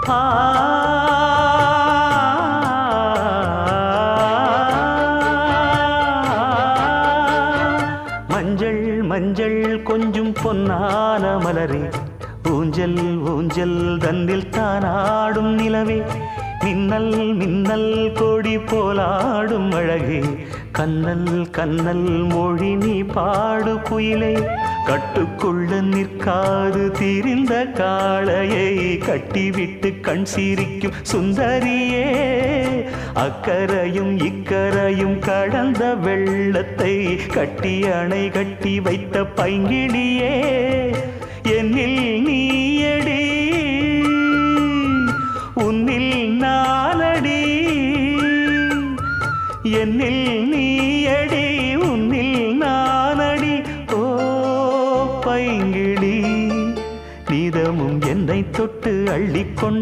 ஆ மஞ்சள் மஞ்சள் கொஞ்சம் பொன்னான மலரே ஊஞ்சல் ஊஞ்சல் தன்னில் தானாடும் நிலவே மின்னல் மின்னல் கொடி போலாடும் அழகே கண்ணல் கண்ணல் மொழி நீ பாடு குயிலே கட்டுக்குள்ள நிற்காது திரிந்த காளையை கட்டிவிட்டு கண் சிரிக்கும் சுந்தரியே அக்கரையும் இக்கரையும் கடந்த வெள்ளத்தை கட்டி அணை கட்டி வைத்த பைங்கிளியே என்னில் நீயடி உன்னில் நானடி என்னில் நீயடி உன்னில் நானடி ஓ பைங்கிளி நீதமும் என்னை தொட்டு அள்ளிக்கொண்ட